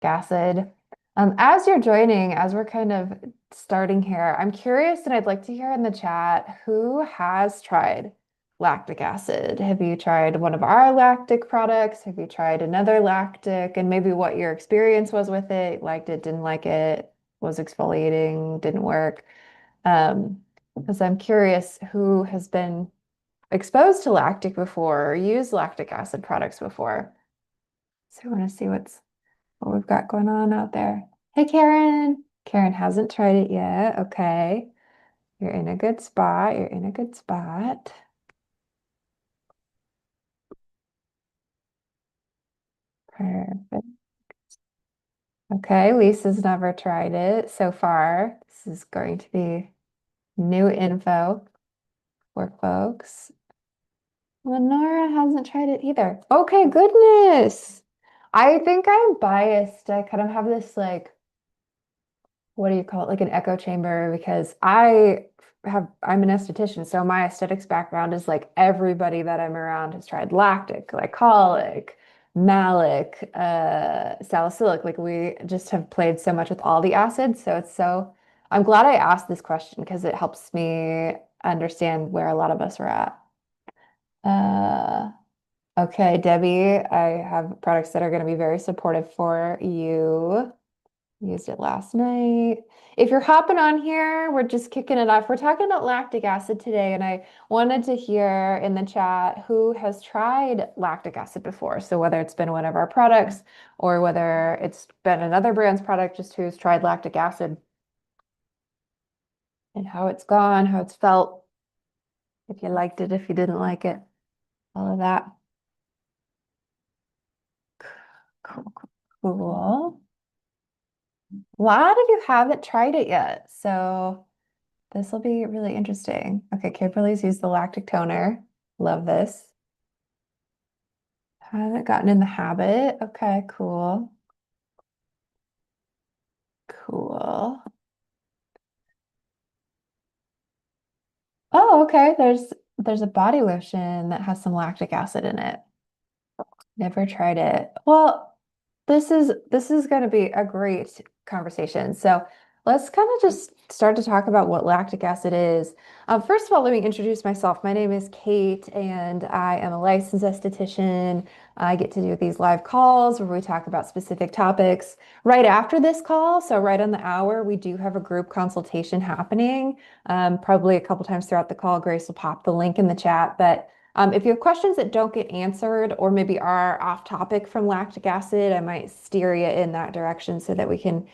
acid. As you're joining, as we're kind of starting here, I'm curious and I'd like to hear in the chat who has tried lactic acid. Have you tried one of our lactic products? Have you tried another lactic? And maybe what your experience was with it? Liked it, didn't like it, was exfoliating, didn't work? Because I'm curious who has been exposed to lactic before or used lactic acid products before. So I want to see what we've got going on out there. Hey, Karen. Karen hasn't tried it yet. Okay. You're in a good spot. You're in a good spot. Perfect. Okay, Lisa's never tried it so far. This is going to be new info for folks. Lenora hasn't tried it either. Okay, goodness. I think I'm biased. I kind of have this like what do you call it? Like an echo chamber because I'm an esthetician, so my aesthetics background is like everybody that I'm around has tried lactic, glycolic, malic, salicylic. Like we just have played so much with all the acids. I'm glad I asked this question because it helps me understand where a lot of us are at. Uh, okay, Debbie, I have products that are going to be very supportive for you. Used it last night. If you're hopping on here, we're just kicking it off. We're talking about lactic acid today, and I wanted to hear in the chat who has tried lactic acid before. So whether it's been one of our products or whether it's been another brand's product, just who's tried lactic acid and how it's gone, how it's felt, if you liked it, if you didn't like it, all of that. Cool, cool, cool. A lot of you haven't tried it yet, so this will be really interesting. Okay, Kimberly's used the lactic toner. Love this. Haven't gotten in the habit. Okay, cool. Cool. Oh, okay. There's a body lotion that has some lactic acid in it. Never tried it. Well, this is going to be a great conversation. So let's kind of just start to talk about what lactic acid is. First of all, let me introduce myself. My name is Kate, and I am a licensed esthetician. I get to do these live calls where we talk about specific topics. Right after this call, so right on the hour, we do have a group consultation happening. Probably a couple times throughout the call, Grace will pop the link in the chat, but if you have questions that don't get answered or maybe are off topic from lactic acid, I might steer you in that direction so that we can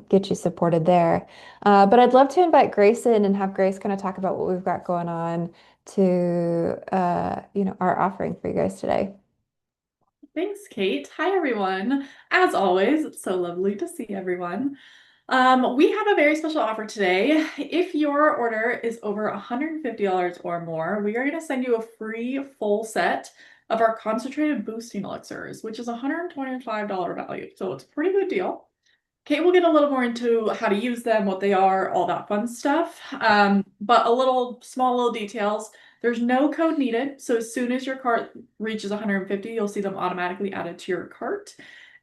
get you supported there. But I'd love to invite Grace in and have Grace kind of talk about what we've got going on to, our offering for you guys today. Thanks, Kate. Hi, everyone. As always, it's so lovely to see everyone. We have a very special offer today. If your order is over $150 or more, we are going to send you a free full set of our concentrated boosting elixirs, which is a $125 value. So it's a pretty good deal. Kate will get a little more into how to use them, what they are, all that fun stuff. But a little small little details. There's no code needed. So as soon as your cart reaches 150, you'll see them automatically added to your cart.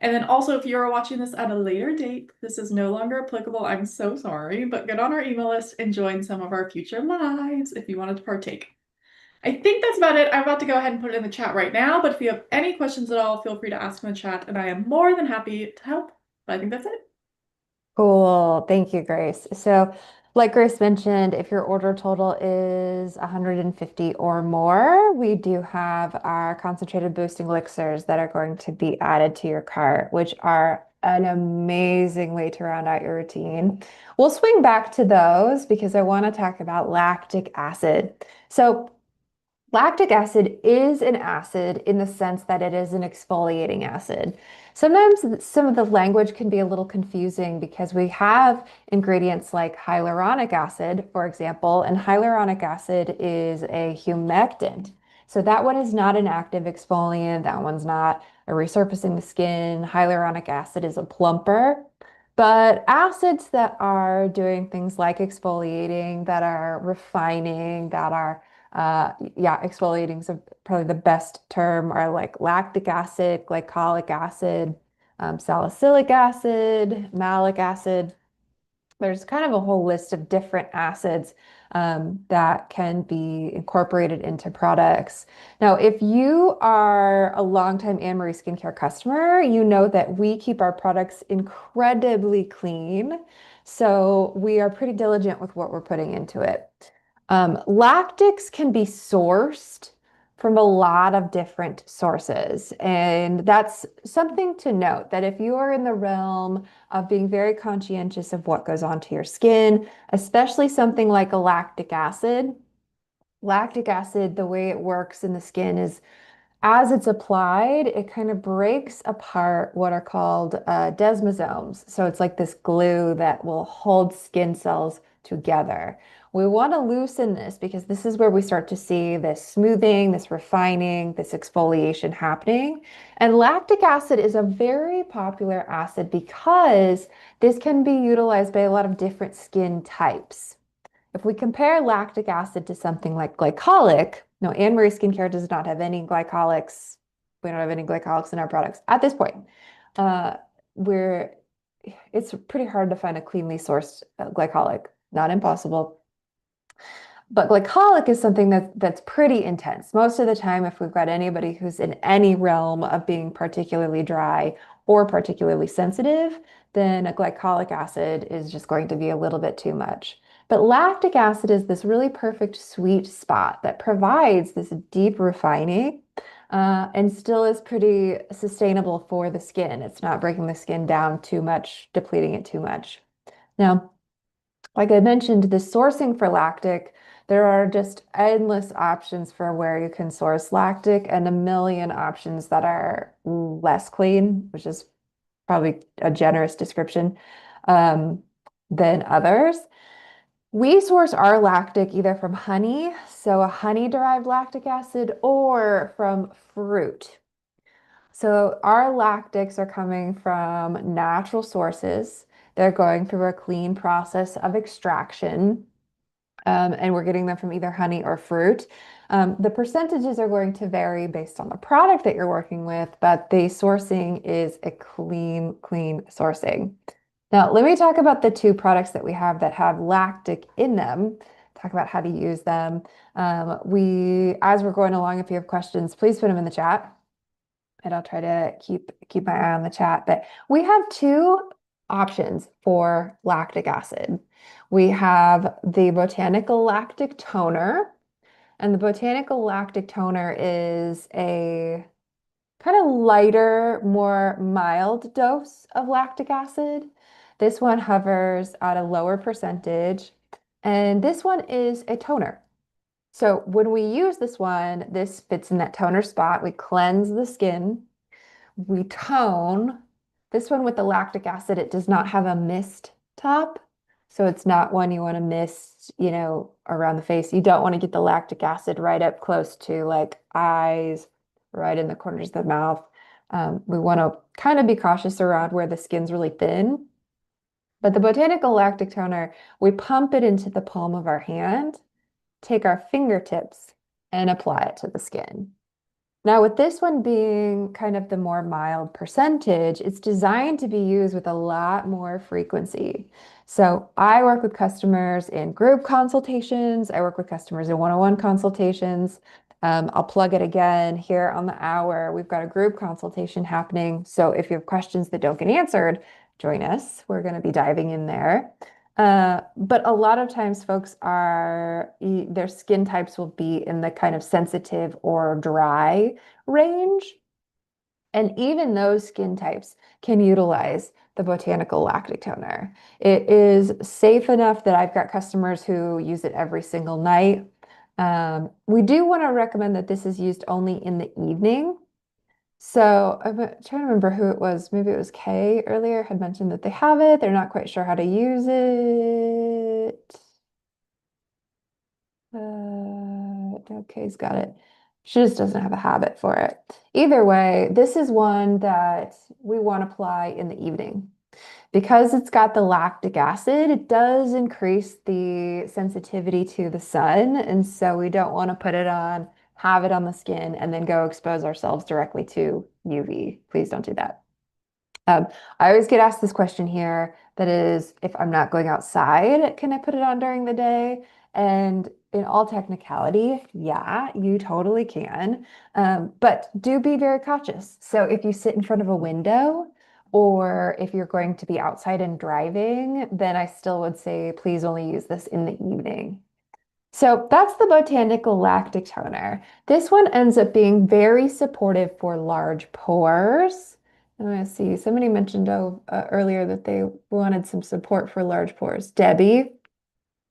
And then also, if you're watching this at a later date, this is no longer applicable. I'm so sorry, but get on our email list and join some of our future lives if you wanted to partake. I think that's about it. I'm about to go ahead and put it in the chat right now, but if you have any questions at all, feel free to ask in the chat, and I am more than happy to help. But I think that's it. Cool. Thank you, Grace. So, like Grace mentioned, if your order total is 150 or more, we do have our concentrated boosting elixirs that are going to be added to your cart, which are an amazing way to round out your routine. We'll swing back to those because I want to talk about lactic acid. So, lactic acid is an acid in the sense that it is an exfoliating acid. Sometimes some of the language can be a little confusing because we have ingredients like hyaluronic acid, for example, and hyaluronic acid is a humectant. So that one is not an active exfoliant. That one's not a resurfacing the skin. Hyaluronic acid is a plumper. But acids that are doing things like exfoliating, that are refining, that are yeah, exfoliating is probably the best term are like lactic acid, glycolic acid. salicylic acid, malic acid. There's kind of a whole list of different acids that can be incorporated into products. Now, if you are a longtime Anne Marie skincare customer, you know that we keep our products incredibly clean. So we are pretty diligent with what we're putting into it. Lactics can be sourced from a lot of different sources. And that's something to note that if you are in the realm of being very conscientious of what goes onto your skin, especially something like a lactic acid. Lactic acid, the way it works in the skin is as it's applied, it kind of breaks apart what are called desmosomes. So it's like this glue that will hold skin cells together. We want to loosen this because this is where we start to see this smoothing, this refining, this exfoliation happening. And lactic acid is a very popular acid because this can be utilized by a lot of different skin types. If we compare lactic acid to something like glycolic, no, Anne Marie Skincare does not have any glycolics. We don't have any glycolics in our products at this point. Uh, we're, it's pretty hard to find a cleanly sourced glycolic, not impossible. But glycolic is something that's pretty intense. Most of the time, if we've got anybody who's in any realm of being particularly dry or particularly sensitive, then a glycolic acid is just going to be a little bit too much. But lactic acid is this really perfect sweet spot that provides this deep refining and still is pretty sustainable for the skin. It's not breaking the skin down too much, depleting it too much. Now, like I mentioned, the sourcing for lactic, there are just endless options for where you can source lactic and a million options that are less clean, which is probably a generous description, um, than others. We source our lactic either from honey, so a honey-derived lactic acid, or from fruit. So our lactics are coming from natural sources. They're going through a clean process of extraction, and we're getting them from either honey or fruit. The percentages are going to vary based on the product that you're working with, but the sourcing is a clean sourcing. Now, let me talk about the two products that we have that have lactic in them, talk about how to use them. As we're going along, if you have questions, please put them in the chat and I'll try to keep my eye on the chat. But we have two options for lactic acid. We have the Botanical Lactic Toner, and the Botanical Lactic Toner is a kind of lighter, more mild dose of lactic acid. This one hovers at a lower percentage, and this one is a toner. So when we use this one, this fits in that toner spot. We cleanse the skin, we tone. This one with the lactic acid, it does not have a mist top. So it's not one you want to mist, around the face. You don't want to get the lactic acid right up close to like eyes, right in the corners of the mouth. We want to kind of be cautious around where the skin's really thin. But the Botanical Lactic Toner, we pump it into the palm of our hand, take our fingertips, and apply it to the skin. Now, with this one being kind of the more mild percentage, it's designed to be used with a lot more frequency. So I work with customers in group consultations. I work with customers in one-on-one consultations. I'll plug it again here on the hour. We've got a group consultation happening. So if you have questions that don't get answered, join us. We're going to be diving in there. But a lot of times folks their skin types will be in the kind of sensitive or dry range. And even those skin types can utilize the Botanical Lactic Toner. It is safe enough that I've got customers who use it every single night. We do want to recommend that this is used only in the evening. So I'm trying to remember who it was. Maybe it was Kay earlier had mentioned that they have it. They're not quite sure how to use it. No, Kay's got it. She just doesn't have a habit for it. Either way, this is one that we want to apply in the evening. Because it's got the lactic acid, it does increase the sensitivity to the sun. And so we don't want to put it on, have it on the skin, and then go expose ourselves directly to UV. Please don't do that. Um, I always get asked this question here that is, if I'm not going outside, can I put it on during the day? And in all technicality, yeah, you totally can. But do be very cautious. So if you sit in front of a window, or if you're going to be outside and driving, then I still would say please only use this in the evening. So that's the botanical lactic toner. This one ends up being very supportive for large pores. And I see somebody mentioned earlier that they wanted some support for large pores. Debbie,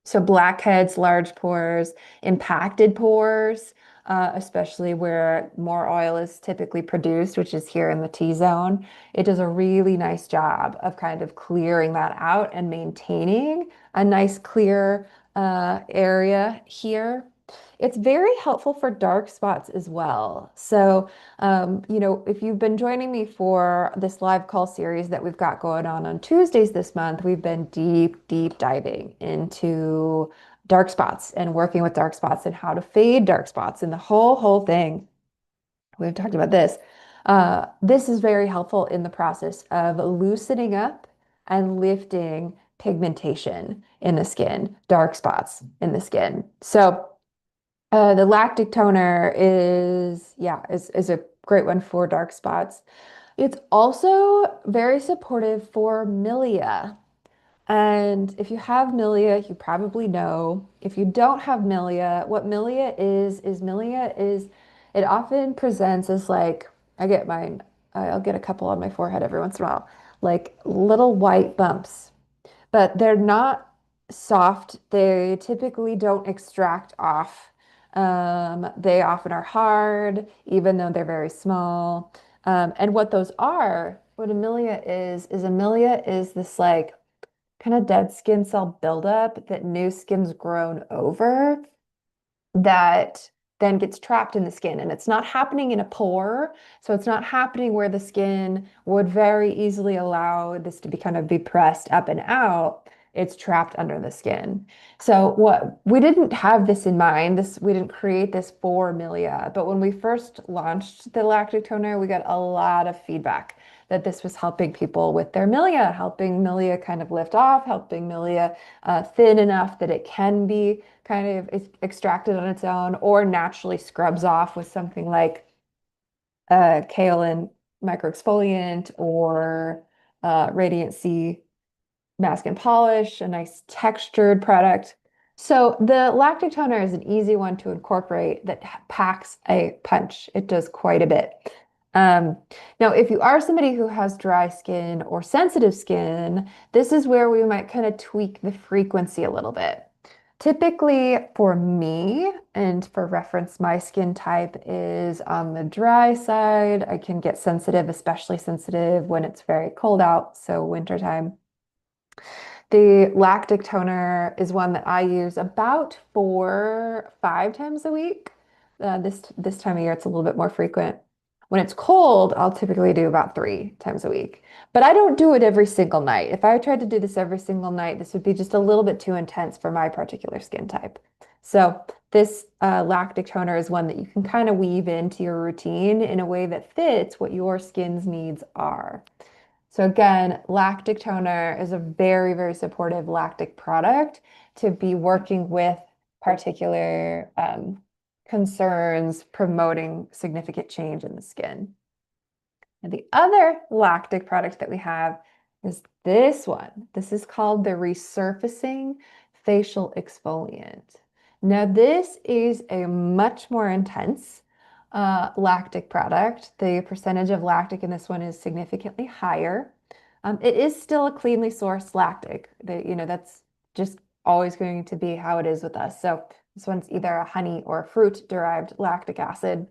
so blackheads, large pores, impacted pores, especially where more oil is typically produced, which is here in the T-zone. It does a really nice job of kind of clearing that out and maintaining a nice clear area here. It's very helpful for dark spots as well. So, if you've been joining me for this live call series that we've got going on Tuesdays this month, we've been deep diving into dark spots and working with dark spots and how to fade dark spots and the whole thing. We've talked about this. This is very helpful in the process of loosening up and lifting pigmentation in the skin, dark spots in the skin. So, the lactic toner is a great one for dark spots. It's also very supportive for milia. And if you have milia, you probably know. If you don't have milia, what milia is it often presents as like I get mine, I'll get a couple on my forehead every once in a while, like little white bumps, but they're not soft. They typically don't extract off. They often are hard, even though they're very small. And what those are, what amelia is this like kind of dead skin cell buildup that new skin's grown over that then gets trapped in the skin. And it's not happening in a pore. So it's not happening where the skin would very easily allow this to be kind of be pressed up and out. It's trapped under the skin. So what we didn't have this in mind, we didn't create this for milia, but when we first launched the lactic toner, we got a lot of feedback that this was helping people with their milia, helping milia kind of lift off, helping milia thin enough that it can be kind of extracted on its own or naturally scrubs off with something like kaolin microexfoliant or Radiant C mask and polish, a nice textured product. So the lactic toner is an easy one to incorporate that packs a punch. It does quite a bit. Um, Now, if you are somebody who has dry skin or sensitive skin, this is where we might kind of tweak the frequency a little bit. Typically, for me, and for reference, my skin type is on the dry side. I can get sensitive, especially sensitive when it's very cold out, so wintertime. The lactic toner is one that I use about 5 times a week. This time of year, it's a little bit more frequent. When it's cold, I'll typically do about 3 times a week. But I don't do it every single night. If I tried to do this every single night, this would be just a little bit too intense for my particular skin type. So this lactic toner is one that you can kind of weave into your routine in a way that fits what your skin's needs are. So again, lactic toner is a very supportive lactic product to be working with particular concerns promoting significant change in the skin. And the other lactic product that we have is this one. This is called the Resurfacing Facial Exfoliant. Now, this is a much more intense lactic product. The percentage of lactic in this one is significantly higher. It is still a cleanly sourced lactic. That's just always going to be how it is with us. So this one's either a honey or a fruit derived lactic acid.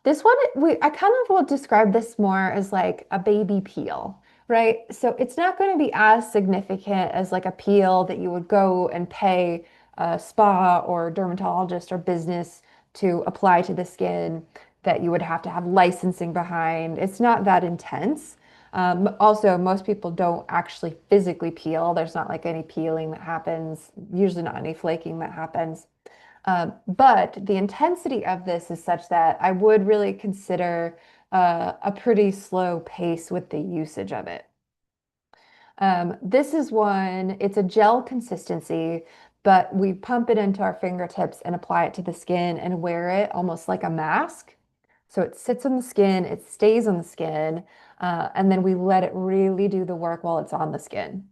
This one, I kind of will describe this more as like a baby peel, right? So it's not going to be as significant as like a peel that you would go and pay a spa or dermatologist or business to apply to the skin that you would have to have licensing behind. It's not that intense. Also, most people don't actually physically peel. There's not like any peeling that happens, usually not any flaking that happens. But the intensity of this is such that I would really consider a pretty slow pace with the usage of it. This is one, it's a gel consistency, but we pump it into our fingertips and apply it to the skin and wear it almost like a mask. So it sits on the skin, it stays on the skin, and then we let it really do the work while it's on the skin.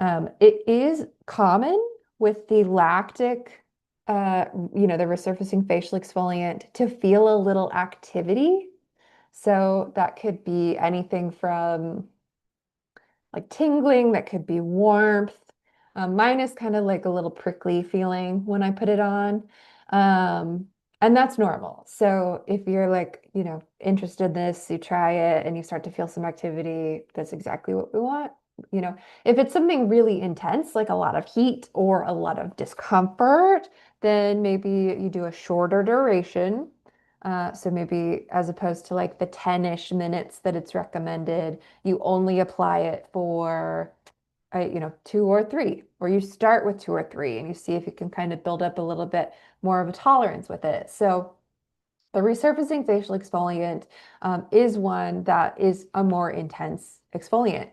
It is common with the lactic, the resurfacing facial exfoliant to feel a little activity. So that could be anything from like tingling, that could be warmth. Mine is kind of like a little prickly feeling when I put it on. Um, and that's normal. So if you're like, interested in this, you try it and you start to feel some activity, that's exactly what we want. If it's something really intense, like a lot of heat or a lot of discomfort, then maybe you do a shorter duration. So maybe as opposed to like the 10-ish minutes that it's recommended, you only apply it for, 2 or 3, or you start with 2 or 3 and you see if you can kind of build up a little bit more of a tolerance with it. So the resurfacing facial exfoliant is one that is a more intense exfoliant.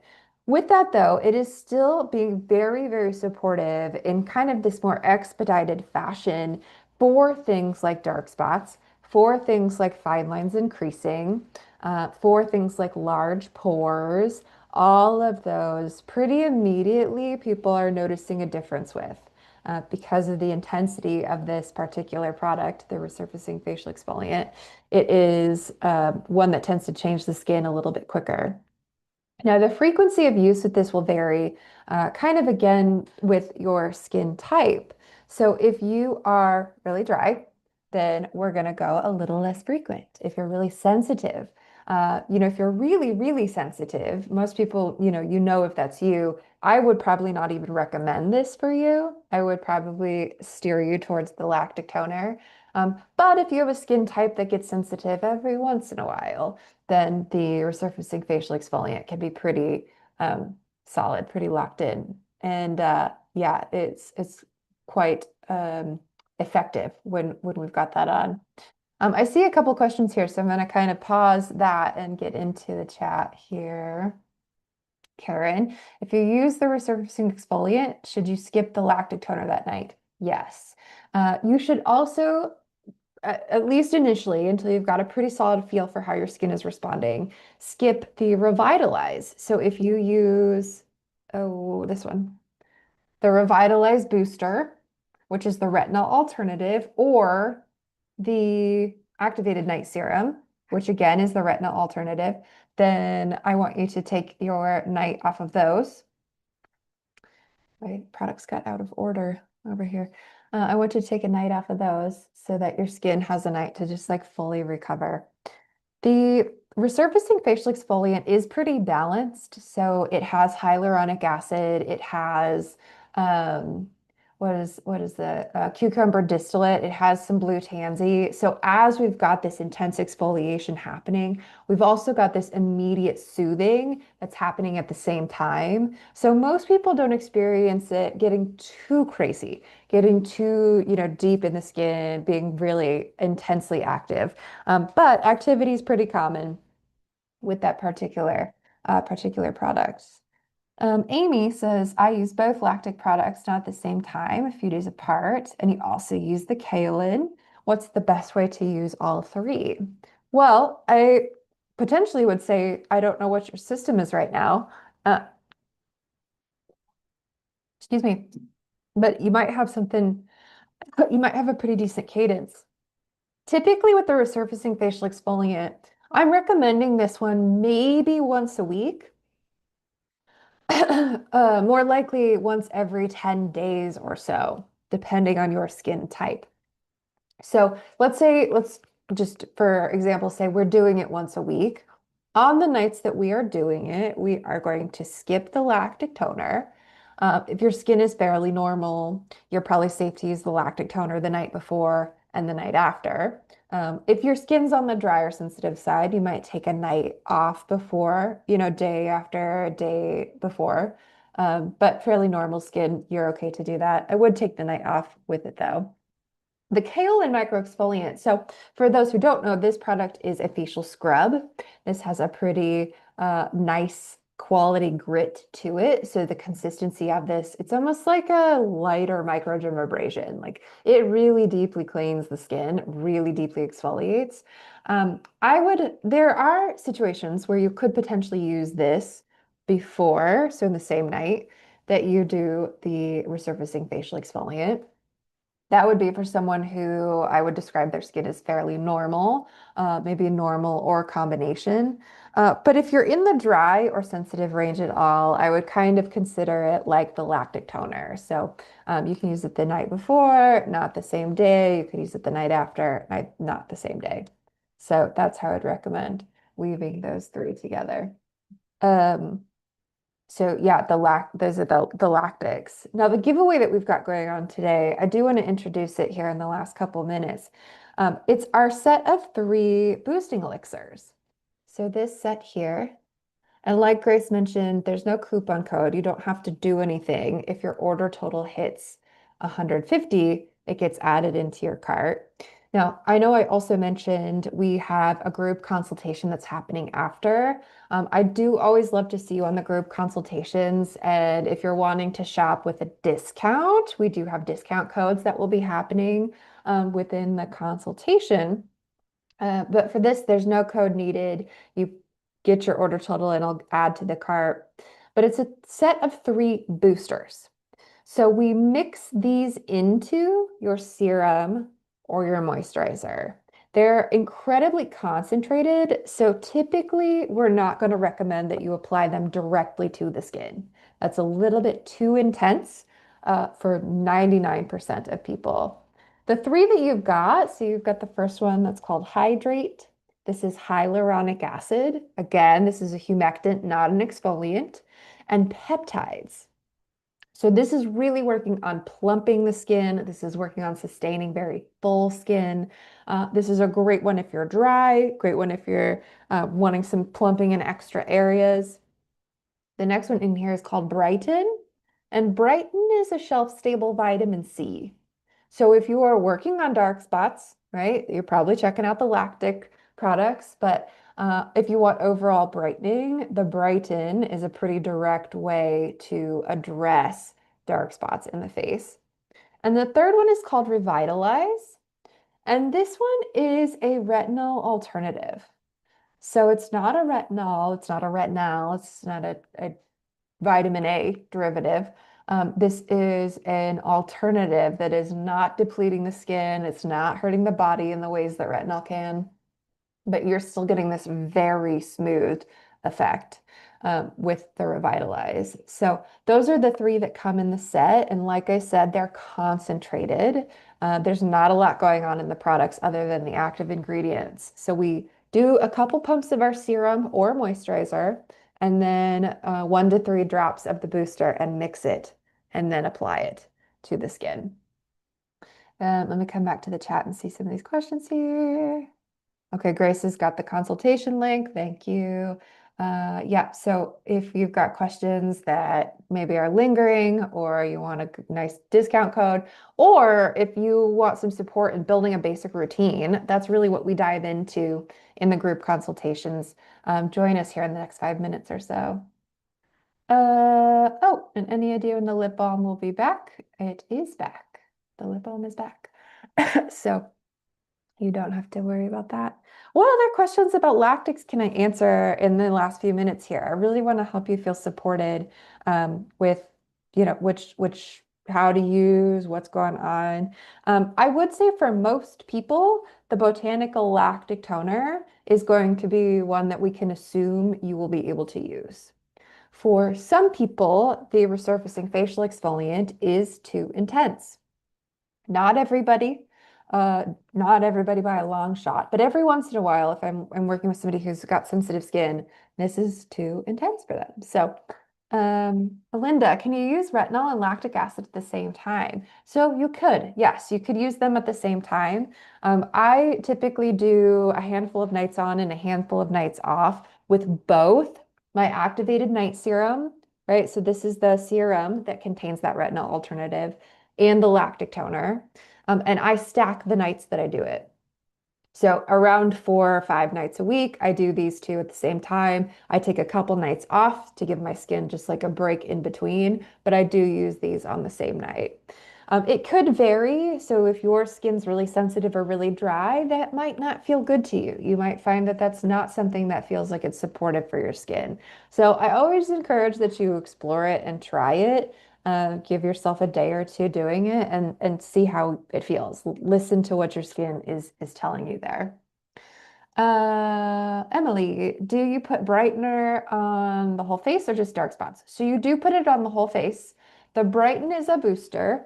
With that, though, it is still being very, very supportive in kind of this more expedited fashion for things like dark spots, for things like fine lines and creasing, for things like large pores. All of those pretty immediately people are noticing a difference with because of the intensity of this particular product, the resurfacing facial exfoliant. It is one that tends to change the skin a little bit quicker. Now, the frequency of use with this will vary kind of again with your skin type. So if you are really dry, then we're going to go a little less frequent. If you're really sensitive, if you're really, really sensitive, most people, if that's you, I would probably not even recommend this for you. I would probably steer you towards the lactic toner. But if you have a skin type that gets sensitive every once in a while, then the resurfacing facial exfoliant can be pretty solid, pretty locked in. And yeah, it's quite effective when we've got that on. I see a couple questions here, so I'm going to kind of pause that and get into the chat here. Karen, if you use the resurfacing exfoliant, should you skip the lactic toner that night? Yes. You should also at least initially, until you've got a pretty solid feel for how your skin is responding, skip the Revitalize. So if you use, this one, the Revitalize Booster, which is the retinol alternative, or the Activated Night Serum, which again is the retinol alternative, then I want you to take your night off of those. My products got out of order over here. I want you to take a night off of those so that your skin has a night to just like fully recover. The resurfacing facial exfoliant is pretty balanced. So it has hyaluronic acid, it has what is the cucumber distillate, it has some blue tansy. So as we've got this intense exfoliation happening, we've also got this immediate soothing that's happening at the same time. So most people don't experience it getting too crazy, getting too, deep in the skin, being really intensely active. But activity is pretty common with that particular product. Amy says, I use both lactic products, not at the same time, a few days apart, and you also use the kaolin. What's the best way to use all three? Well, I potentially would say, I don't know what your system is right now. Uh, excuse me, but you might have something, you might have a pretty decent cadence. Typically with the resurfacing facial exfoliant, I'm recommending this one maybe once a week. More likely once every 10 days or so, depending on your skin type. So let's just for example, say we're doing it once a week. On the nights that we are doing it, we are going to skip the lactic toner. If your skin is fairly normal, you're probably safe to use the lactic toner the night before and the night after. If your skin's on the drier sensitive side, you might take a night off before, day after day before. But fairly normal skin, you're okay to do that. I would take the night off with it though. The kaolin microexfoliant. So, for those who don't know, this product is a facial scrub. This has a pretty nice quality grit to it. So, the consistency of this, it's almost like a lighter microdermabrasion. Like it really deeply cleans the skin, really deeply exfoliates. There are situations where you could potentially use this before, so in the same night that you do the resurfacing facial exfoliant. That would be for someone who I would describe their skin as fairly normal, maybe normal or combination. But if you're in the dry or sensitive range at all, I would kind of consider it like the lactic toner. So you can use it the night before, not the same day. You could use it the night after, not the same day. So that's how I'd recommend weaving those three together. Um, so yeah, those are the lactics. Now the giveaway that we've got going on today, I do want to introduce it here in the last couple minutes. It's our set of three boosting elixirs. So this set here, and like Grace mentioned, there's no coupon code. You don't have to do anything. If your order total hits 150, it gets added into your cart. Now, I know I also mentioned we have a group consultation that's happening after. I do always love to see you on the group consultations. And if you're wanting to shop with a discount, we do have discount codes that will be happening within the consultation. But for this, there's no code needed. You get your order total and I'll add to the cart. But it's a set of three boosters. So we mix these into your serum or your moisturizer. They're incredibly concentrated, so typically we're not going to recommend that you apply them directly to the skin. That's a little bit too intense for 99% of people. The three that you've got, so you've got the first one that's called Hydrate. This is hyaluronic acid. Again, this is a humectant, not an exfoliant. And peptides. So this is really working on plumping the skin. This is working on sustaining very full skin. This is a great one if you're dry, great one if you're wanting some plumping in extra areas. The next one in here is called Brighten, and Brighten is a shelf-stable vitamin C. So if you are working on dark spots, right, you're probably checking out the lactic products, but if you want overall brightening, the Brighten is a pretty direct way to address dark spots in the face. And the third one is called Revitalize, and this one is a retinol alternative. So it's not a retinol, it's not a retinol, it's not a vitamin A derivative. This is an alternative that is not depleting the skin. It's not hurting the body in the ways that retinol can, but you're still getting this very smooth effect with the Revitalize. So those are the three that come in the set. And like I said, they're concentrated. There's not a lot going on in the products other than the active ingredients. So we do a couple pumps of our serum or moisturizer, and then 1 to 3 drops of the booster and mix it and then apply it to the skin. Let me come back to the chat and see some of these questions here. Okay, Grace has got the consultation link. Thank you. Yeah, so if you've got questions that maybe are lingering or you want a nice discount code, or if you want some support in building a basic routine, that's really what we dive into in the group consultations. Join us here in the next 5 minutes or so. Oh, and any idea when the lip balm will be back? It is back. The lip balm is back. So you don't have to worry about that. What other questions about lactics can I answer in the last few minutes here? I really want to help you feel supported with, how to use, what's going on. I would say for most people, the botanical lactic toner is going to be one that we can assume you will be able to use. For some people, the resurfacing facial exfoliant is too intense. Not everybody, not everybody by a long shot, but every once in a while, if I'm working with somebody who's got sensitive skin, this is too intense for them. So, Linda, can you use retinol and lactic acid at the same time? So you could, yes, you could use them at the same time. I typically do a handful of nights on and a handful of nights off with both my activated night serum, right? So this is the serum that contains that retinol alternative. and the lactic toner. And I stack the nights that I do it. So around 4 or 5 nights a week, I do these two at the same time. I take a couple nights off to give my skin just like a break in between, but I do use these on the same night. It could vary. So if your skin's really sensitive or really dry, that might not feel good to you. You might find that that's not something that feels like it's supportive for your skin. So I always encourage that you explore it and try it. Give yourself a day or two doing it and see how it feels. Listen to what your skin is telling you there. Emily, do you put brightener on the whole face or just dark spots? So you do put it on the whole face. The brighten is a booster.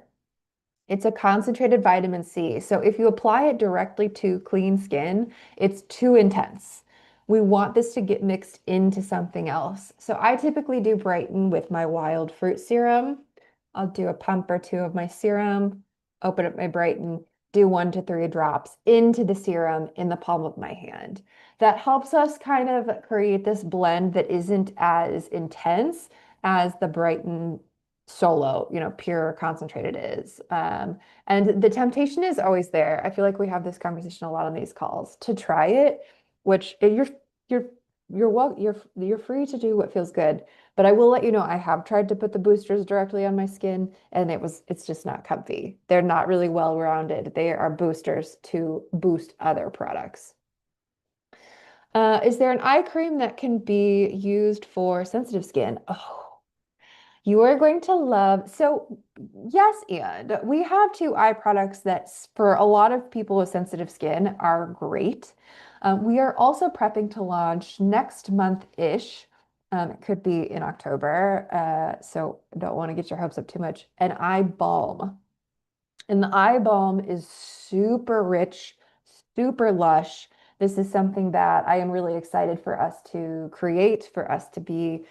It's a concentrated vitamin C. So if you apply it directly to clean skin, it's too intense. We want this to get mixed into something else. So I typically do brighten with my wild fruit serum. I'll do a pump or two of my serum, open up my brighten, do 1 to 3 drops into the serum in the palm of my hand. That helps us kind of create this blend that isn't as intense as the brighten solo, pure concentrated is. And the temptation is always there. I feel like we have this conversation a lot on these calls to try it, which you're you're free to do what feels good. But I will let you know I have tried to put the boosters directly on my skin and it's just not comfy. They're not really well rounded. They are boosters to boost other products. Is there an eye cream that can be used for sensitive skin? Oh, you are going to love. So, yes, and we have two eye products that, for a lot of people with sensitive skin, are great. We are also prepping to launch next month-ish. It could be in October, so don't want to get your hopes up too much. An eye balm. And the eye balm is super rich, super lush. This is something that I am really excited for us to create, for us to be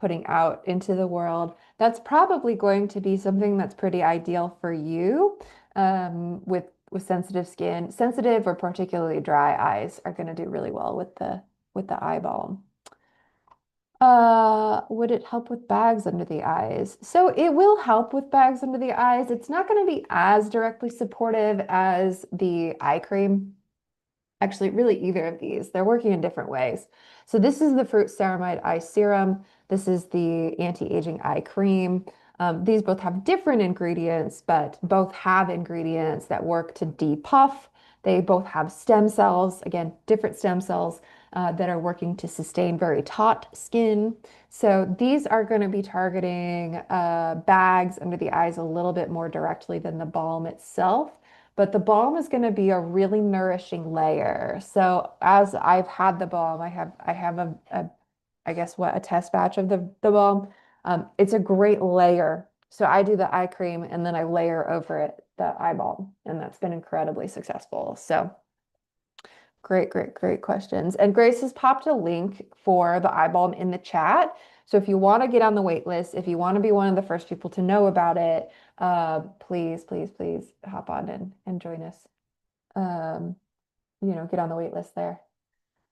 putting out into the world. That's probably going to be something that's pretty ideal for you with sensitive skin. Sensitive or particularly dry eyes are going to do really well with the eye balm. Would it help with bags under the eyes? So it will help with bags under the eyes. It's not going to be as directly supportive as the eye cream. Actually, really either of these. They're working in different ways. So this is the Fruit Ceramide Eye Serum. This is the anti-aging eye cream. These both have different ingredients, but both have ingredients that work to depuff. They both have stem cells, again, different stem cells that are working to sustain very taut skin. So these are going to be targeting bags under the eyes a little bit more directly than the balm itself. But the balm is going to be a really nourishing layer. So as I've had the balm, I have a I guess what a test batch of the balm. It's a great layer. So I do the eye cream and then I layer over it the eye balm, and that's been incredibly successful. So great, great, great questions. And Grace has popped a link for the eye balm in the chat. So if you want to get on the wait list, if you want to be one of the first people to know about it, please, please, please hop on and join us. Um, get on the wait list there.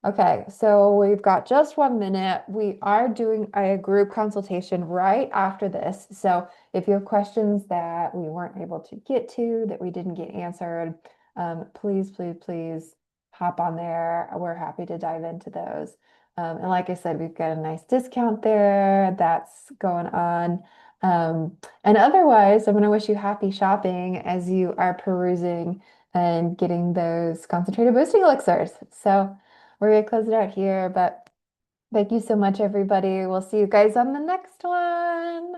Okay, so we've got just 1 minute. We are doing a group consultation right after this. So if you have questions that we weren't able to get to, that we didn't get answered, please, please, please hop on there. We're happy to dive into those. And like I said, we've got a nice discount there that's going on. And otherwise, I'm going to wish you happy shopping as you are perusing and getting those concentrated boosting elixirs. So we're gonna close it out here, but thank you so much, everybody. We'll see you guys on the next one.